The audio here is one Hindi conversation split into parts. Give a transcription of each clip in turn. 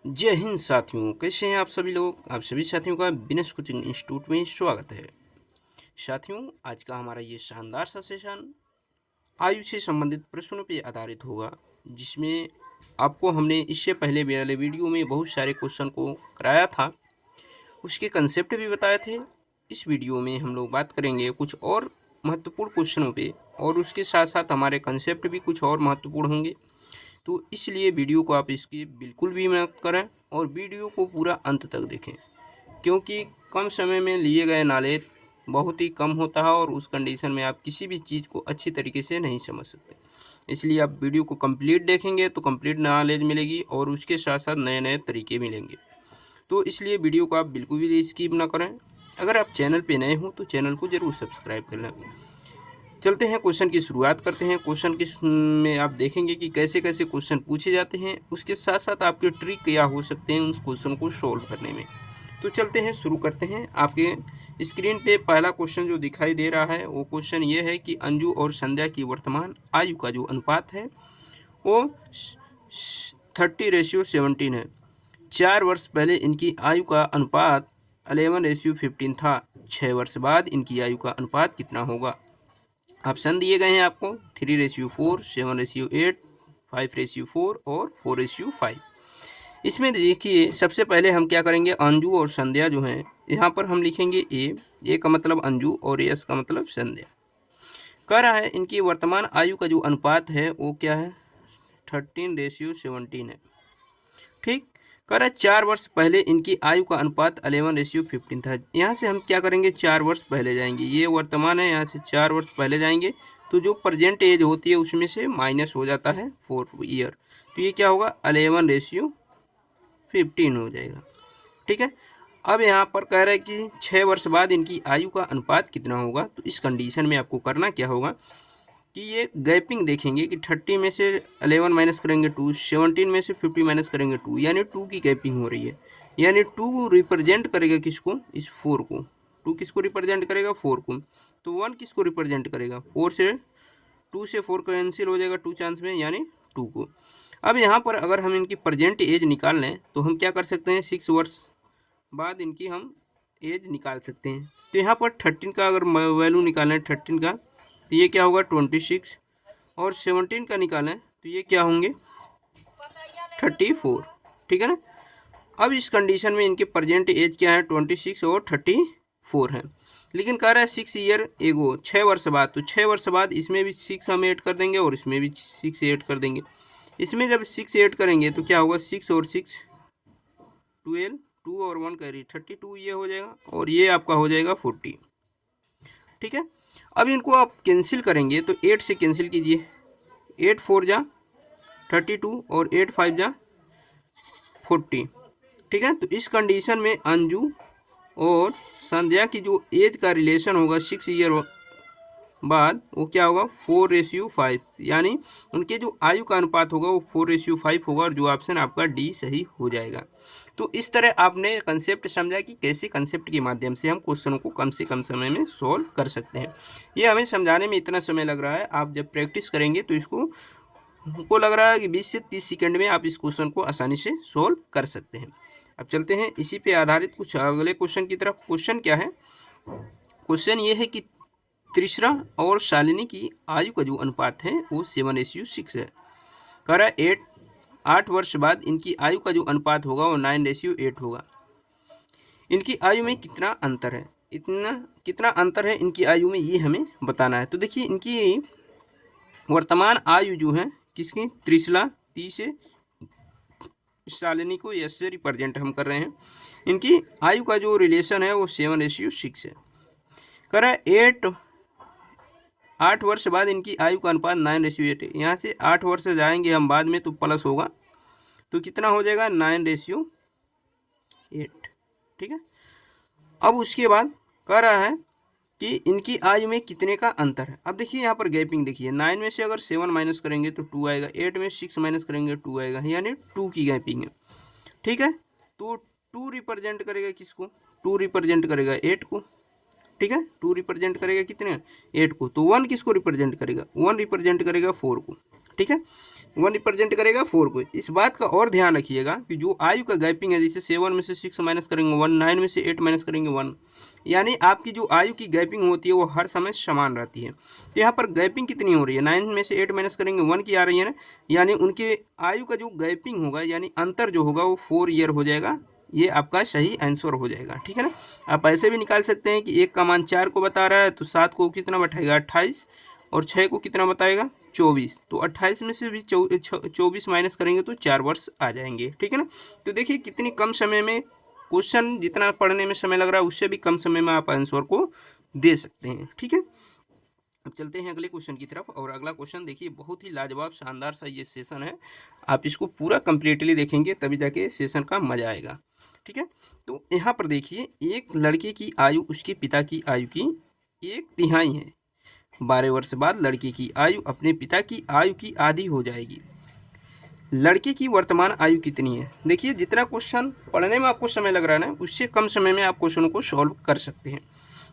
जय हिंद साथियों, कैसे हैं आप सभी लोग। आप सभी साथियों का बिजनेस कोचिंग इंस्टीट्यूट में स्वागत है। साथियों, आज का हमारा ये शानदार सा सेशन आयु से संबंधित प्रश्नों पर आधारित होगा, जिसमें आपको हमने इससे पहले वाले वीडियो में बहुत सारे क्वेश्चन को कराया था, उसके कंसेप्ट भी बताए थे। इस वीडियो में हम लोग बात करेंगे कुछ और महत्वपूर्ण क्वेश्चनों पे, और उसके साथ साथ हमारे कंसेप्ट भी कुछ और महत्वपूर्ण होंगे। तो इसलिए वीडियो को आप इसकी बिल्कुल भी मत करें और वीडियो को पूरा अंत तक देखें, क्योंकि कम समय में लिए गए नॉलेज बहुत ही कम होता है और उस कंडीशन में आप किसी भी चीज़ को अच्छी तरीके से नहीं समझ सकते। इसलिए आप वीडियो को कंप्लीट देखेंगे तो कंप्लीट नॉलेज मिलेगी और उसके साथ साथ नए नए तरीके मिलेंगे। तो इसलिए वीडियो को आप बिल्कुल भी स्किप ना करें। अगर आप चैनल पे नए हो तो चैनल को ज़रूर सब्सक्राइब कर लें। चलते हैं, क्वेश्चन की शुरुआत करते हैं। क्वेश्चन की में आप देखेंगे कि कैसे कैसे क्वेश्चन पूछे जाते हैं, उसके साथ साथ आपके ट्रिक क्या हो सकते हैं उस क्वेश्चन को सोल्व करने में। तो चलते हैं, शुरू करते हैं। आपके स्क्रीन पे पहला क्वेश्चन जो दिखाई दे रहा है वो क्वेश्चन ये है कि अंजू और संध्या की वर्तमान आयु का जो अनुपात है वो 30:17 है। 4 वर्ष पहले इनकी आयु का अनुपात 11:15 था। 6 वर्ष बाद इनकी आयु का अनुपात कितना होगा। ऑप्शन दिए गए हैं आपको 3:4, 7:8, 5:4 और 4:5। इसमें देखिए, सबसे पहले हम क्या करेंगे, अंजू और संध्या जो हैं यहाँ पर हम लिखेंगे ए का मतलब अंजू और एस का मतलब संध्या। कह रहा है इनकी वर्तमान आयु का जो अनुपात है वो क्या है, 13:17 है। ठीक। कह रहा है 4 वर्ष पहले इनकी आयु का अनुपात 11:15 था। यहाँ से हम क्या करेंगे, 4 वर्ष पहले जाएंगे। ये वर्तमान है, यहाँ से 4 वर्ष पहले जाएंगे तो जो प्रेजेंट एज होती है उसमें से माइनस हो जाता है 4 ईयर, तो ये क्या होगा, 11:15 हो जाएगा। ठीक है। अब यहाँ पर कह रहा है कि 6 वर्ष बाद इनकी आयु का अनुपात कितना होगा। तो इस कंडीशन में आपको करना क्या होगा कि ये गैपिंग देखेंगे कि 30 में से 11 माइनस करेंगे 2, 17 में से 50 माइनस करेंगे 2, यानी 2 की गैपिंग हो रही है। यानी 2 रिप्रेजेंट करेगा किसको, इस 4 को। 2 किसको रिप्रेजेंट करेगा, 4 को। तो 1 किसको रिप्रेजेंट करेगा, 4 से 2 से 4 कैंसिल हो जाएगा 2 चांस में, यानी 2 को। अब यहाँ पर अगर हम इनकी प्रेजेंट एज निकाल लें तो हम क्या कर सकते हैं, 6 वर्ष बाद इनकी हम एज निकाल सकते हैं। तो यहाँ पर 13 का अगर वैल्यू निकालें 13 का, तो ये क्या होगा 26, और 17 का निकालें तो ये क्या होंगे 34। ठीक है ना। अब इस कंडीशन में इनके प्रेजेंट एज क्या है, 26 और 34 है। लेकिन कह रहा है 6 ईयर एगो, 6 वर्ष बाद। तो 6 वर्ष बाद इसमें भी 6 हम ऐड कर देंगे और इसमें भी 6 ऐड कर देंगे। इसमें जब 6 ऐड करेंगे तो क्या होगा, 6 और 6 12, 2 और 1 कैरी 32 ये हो जाएगा, और ये आपका हो जाएगा 40। ठीक है। अब इनको आप कैंसिल करेंगे तो 8 से कैंसिल कीजिए, 8 4 जा 32 और 8 5 जा 40। ठीक है। तो इस कंडीशन में अंजू और संध्या की जो एज का रिलेशन होगा 6 ईयर बाद, वो क्या होगा 4:5, यानी उनके जो आयु का अनुपात होगा वो 4:5 होगा, और जो ऑप्शन आपका डी सही हो जाएगा। तो इस तरह आपने कंसेप्ट समझा कि कैसे कंसेप्ट के माध्यम से हम क्वेश्चनों को कम से कम समय में सॉल्व कर सकते हैं। ये हमें समझाने में इतना समय लग रहा है, आप जब प्रैक्टिस करेंगे तो हमको लग रहा है कि 20 से 30 सेकंड में आप इस क्वेश्चन को आसानी से सॉल्व कर सकते हैं। अब चलते हैं इसी पे आधारित कुछ अगले क्वेश्चन की तरफ। क्वेश्चन क्या है, क्वेश्चन ये है कि त्रिशरा और शालिनी की आयु का जो अनुपात है वो 7:6 है। कह रहा है 8 वर्ष बाद इनकी आयु का जो अनुपात होगा वो 9:8 होगा। इनकी आयु में कितना अंतर है, कितना अंतर है इनकी आयु में, ये हमें बताना है। तो देखिए, इनकी वर्तमान आयु जो है किसकी, त्रिशला 30 से, शालिनी को एस से रिप्रेजेंट हम कर रहे हैं। इनकी आयु का जो रिलेशन है वो 7:6 है। कह रहा है 8 वर्ष बाद इनकी आयु का अनुपात 9:8 है। यहाँ से 8 वर्ष जाएंगे हम बाद में तो प्लस होगा, तो कितना हो जाएगा 9:8। ठीक है। अब उसके बाद कह रहा है कि इनकी आयु में कितने का अंतर है। अब देखिए यहाँ पर गैपिंग देखिए, 9 में से अगर 7 माइनस करेंगे तो 2 आएगा, 8 में 6 माइनस करेंगे 2 आएगा, यानी 2 की गैपिंग है। ठीक है। तो 2 रिप्रेजेंट करेगा किसको, 2 रिप्रेजेंट करेगा 8 को। ठीक है। 2 रिप्रेजेंट करेगा कितने, 8 को। तो 1 किसको रिप्रेजेंट करेगा, 1 रिप्रेजेंट करेगा 4 को। ठीक है। 1 रिप्रेजेंट करेगा 4 को। इस बात का और ध्यान रखिएगा कि जो आयु का गैपिंग है, जैसे 7 में से 6 माइनस करेंगे 1, 9 में से 8 माइनस करेंगे 1, यानी आपकी जो आयु की गैपिंग होती है वो हर समय समान रहती है। तो यहाँ पर गैपिंग कितनी हो रही है, 9 में से 8 माइनस करेंगे 1 की आ रही है ना, यानी उनके आयु का जो गैपिंग होगा यानी अंतर जो होगा वो 4 ईयर हो जाएगा। ये आपका सही आंसर हो जाएगा, ठीक है ना। आप ऐसे भी निकाल सकते हैं कि 1 का मान 4 को बता रहा है तो 7 को कितना बैठाएगा 28, और 6 को कितना बताएगा 24, तो 28 में से भी 24 माइनस करेंगे तो 4 वर्ष आ जाएंगे, ठीक है ना। तो देखिए कितनी कम समय में क्वेश्चन, जितना पढ़ने में समय लग रहा है उससे भी कम समय में आप आंसर को दे सकते हैं, ठीक है। अब चलते हैं अगले क्वेश्चन की तरफ। और अगला क्वेश्चन देखिए बहुत ही लाजवाब शानदार सा ये सेशन है, आप इसको पूरा कंप्लीटली देखेंगे तभी जाके सेशन का मजा आएगा, ठीक है। तो यहाँ पर देखिए एक लड़के की आयु उसके पिता की आयु की 1/3 है। 12 वर्ष बाद लड़के की आयु अपने पिता की आयु की आधी हो जाएगी। लड़के की वर्तमान आयु कितनी है। देखिए जितना क्वेश्चन पढ़ने में आपको समय लग रहा है ना, उससे कम समय में आप क्वेश्चन को सॉल्व कर सकते हैं।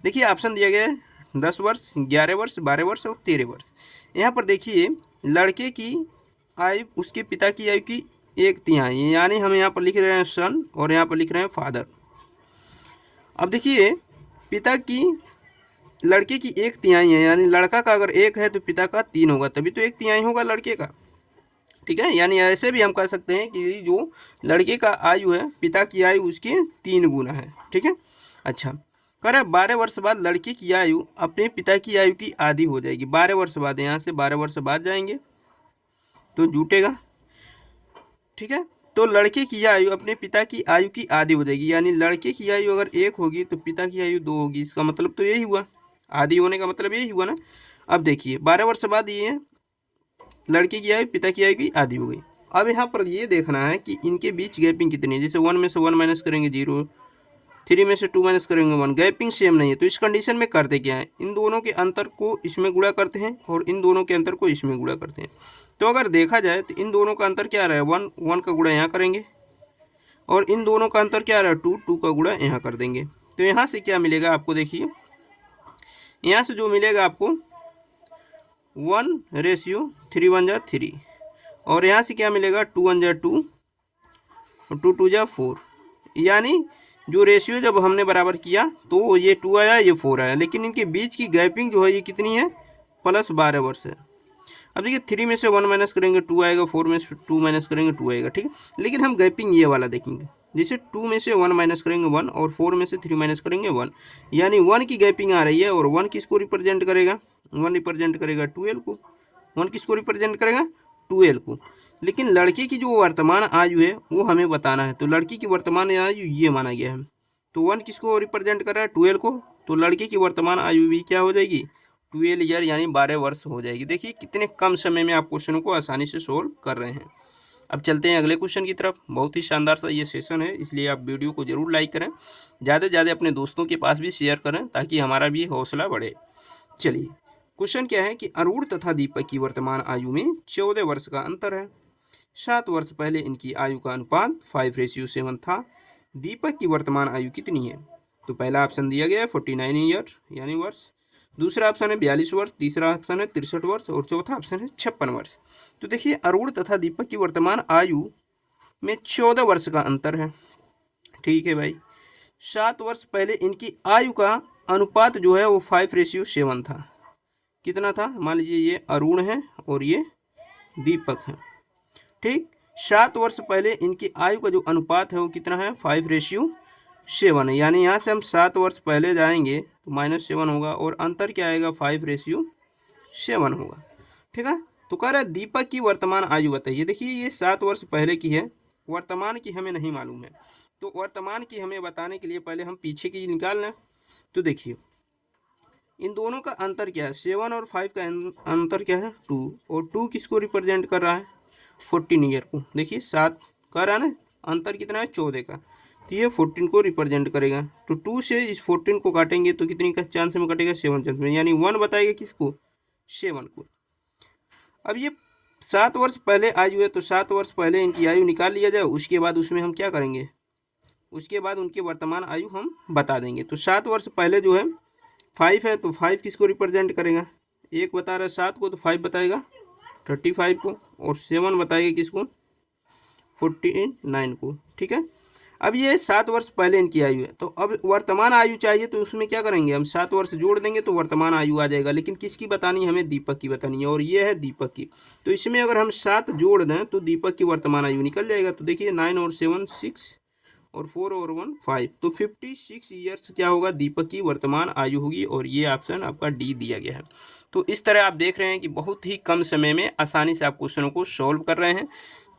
देखिए ऑप्शन दिया गया है 10 वर्ष, 11 वर्ष, 12 वर्ष और 13 वर्ष। यहाँ पर देखिए लड़के की आयु उसके पिता की आयु की 1/3, यानी हम यहाँ पर लिख रहे हैं सन और यहाँ पर लिख रहे हैं फादर। अब देखिए पिता की, लड़के की 1/3 है, यानी लड़का का अगर 1 है तो पिता का 3 होगा, तभी तो 1/3 होगा लड़के का, ठीक है। यानी ऐसे भी हम कह सकते हैं कि जो लड़के का आयु है पिता की आयु उसके 3 गुना है, ठीक है। अच्छा कह रहा है 12 वर्ष बाद लड़के की आयु अपने पिता की आयु की आधी हो जाएगी। 12 वर्ष बाद, यहाँ से 12 वर्ष बाद जाएंगे तो जुटेगा, ठीक है। तो लड़के की आयु अपने पिता की आयु की आधी हो जाएगी, यानी लड़के की आयु अगर 1 होगी तो पिता की आयु 2 होगी। इसका मतलब तो यही हुआ, आधी होने का मतलब यही हुआ ना। अब देखिए 12 वर्ष बाद ये लड़के की आयु पिता की आयु की आधी हो गई। अब यहाँ पर ये देखना है कि इनके बीच गैपिंग कितनी है। जैसे 1 में से 1 माइनस करेंगे 0, 3 में से 2 माइनस करेंगे 1, गैपिंग सेम नहीं है। तो इस कंडीशन में करते क्या है, इन दोनों के अंतर को इसमें गुणा करते हैं और इन दोनों के अंतर को इसमें गुणा करते हैं। तो अगर देखा जाए तो इन दोनों का अंतर क्या रहा है 1, 1 का गुणा यहाँ करेंगे, और इन दोनों का अंतर क्या रहा है 2, 2 का गुणा यहाँ कर देंगे। तो यहाँ से क्या मिलेगा आपको, देखिए यहाँ से जो मिलेगा आपको 1:3 1 जा 3, और यहाँ से क्या मिलेगा 2 1 जा 2 और 2 2 जा 4। यानी जो रेशियो जब हमने बराबर किया तो ये 2 आया ये 4 आया, लेकिन इनके बीच की गैपिंग जो है ये कितनी है +12 वर्ष है। अब देखिए 3 में से 1 माइनस करेंगे 2 आएगा, 4 में से 2 माइनस करेंगे 2 आएगा, ठीक है। लेकिन हम गैपिंग ये वाला देखेंगे, जैसे 2 में से 1 माइनस करेंगे 1 और 4 में से 3 माइनस करेंगे 1, यानी 1 की गैपिंग आ रही है। और 1 किसको रिप्रेजेंट करेगा, 1 रिप्रेजेंट करेगा 12 को, 1 किसको रिप्रेजेंट करेगा 12 को। लेकिन लड़के की जो वर्तमान आयु है वो हमें बताना है, तो लड़की की वर्तमान आयु ये माना गया है। तो 1 किसको रिप्रेजेंट कर रहा है 12 को, तो लड़के की वर्तमान आयु भी क्या हो जाएगी 12 ईयर, यानी 12 वर्ष हो जाएगी। देखिए कितने कम समय में आप क्वेश्चनों को आसानी से सोल्व कर रहे हैं। अब चलते हैं अगले क्वेश्चन की तरफ। बहुत ही शानदार सा ये सेशन है, इसलिए आप वीडियो को जरूर लाइक करें, ज़्यादा से ज़्यादा अपने दोस्तों के पास भी शेयर करें ताकि हमारा भी हौसला बढ़े। चलिए क्वेश्चन क्या है कि अरुण तथा दीपक की वर्तमान आयु में 14 वर्ष का अंतर है। 7 वर्ष पहले इनकी आयु का अनुपात 5:7 था। दीपक की वर्तमान आयु कितनी है। तो पहला ऑप्शन दिया गया है 49 ईयर यानी वर्ष, दूसरा ऑप्शन है 42 वर्ष, तीसरा ऑप्शन है 63 वर्ष और चौथा ऑप्शन है 56 वर्ष। तो देखिए अरुण तथा दीपक की वर्तमान आयु में 14 वर्ष का अंतर है, ठीक है भाई। 7 वर्ष पहले इनकी आयु का अनुपात जो है वो 5:7 था। कितना था, मान लीजिए ये अरुण है और ये दीपक है, ठीक। 7 वर्ष पहले इनकी आयु का जो अनुपात है वो कितना है 5:7 है, यानी यहाँ से हम 7 वर्ष पहले जाएंगे तो -7 होगा और अंतर क्या आएगा 5:7 होगा, ठीक है। तो कह रहा है दीपक की वर्तमान आयु बताइए। देखिए ये 7 वर्ष पहले की है, वर्तमान की हमें नहीं मालूम है, तो वर्तमान की हमें बताने के लिए पहले हम पीछे की निकाल लें। तो देखिए इन दोनों का अंतर क्या है, 7 और 5 का अंतर क्या है 2, और 2 किसको रिप्रेजेंट कर रहा है 14 ईयर को। देखिए 7 कह रहा है ना, अंतर कितना है 14 का, तो ये 14 को रिप्रेजेंट करेगा। तो 2 से इस 14 को काटेंगे तो कितनी का चांस में कटेगा 7 चांस में, यानी 1 बताएगा किसको 7 को। अब ये 7 वर्ष पहले आयु है तो 7 वर्ष पहले इनकी आयु निकाल लिया जाए, उसके बाद उसमें हम क्या करेंगे, उसके बाद उनकी वर्तमान आयु हम बता देंगे। तो 7 वर्ष पहले जो है 5 है तो 5 किसको रिप्रेजेंट करेगा, 1 बता रहा है 7 को तो 5 बताएगा 35 को, और 7 बताइए किसको, 49 को। ठीक है, अब ये 7 वर्ष पहले इनकी आयु है, तो अब वर्तमान आयु चाहिए, तो उसमें क्या करेंगे हम 7 वर्ष जोड़ देंगे तो वर्तमान आयु आ जाएगा। लेकिन किसकी बतानी है हमें, दीपक की बतानी है, और ये है दीपक की। तो इसमें अगर हम 7 जोड़ दें तो दीपक की वर्तमान आयु निकल जाएगा। तो देखिए 9 और 7 6 और 4 और 1 5, तो 56 ईयर्स क्या होगा, दीपक की वर्तमान आयु होगी, और ये ऑप्शन आपका डी दिया गया है। तो इस तरह आप देख रहे हैं कि बहुत ही कम समय में आसानी से आप क्वेश्चनों को सॉल्व कर रहे हैं।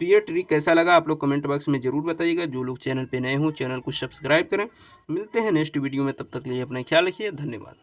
तो ये ट्रिक कैसा लगा आप लोग कमेंट बॉक्स में जरूर बताइएगा। जो लोग चैनल पे नए हों चैनल को सब्सक्राइब करें। मिलते हैं नेक्स्ट वीडियो में, तब तक के लिए अपना ख्याल रखिए, धन्यवाद।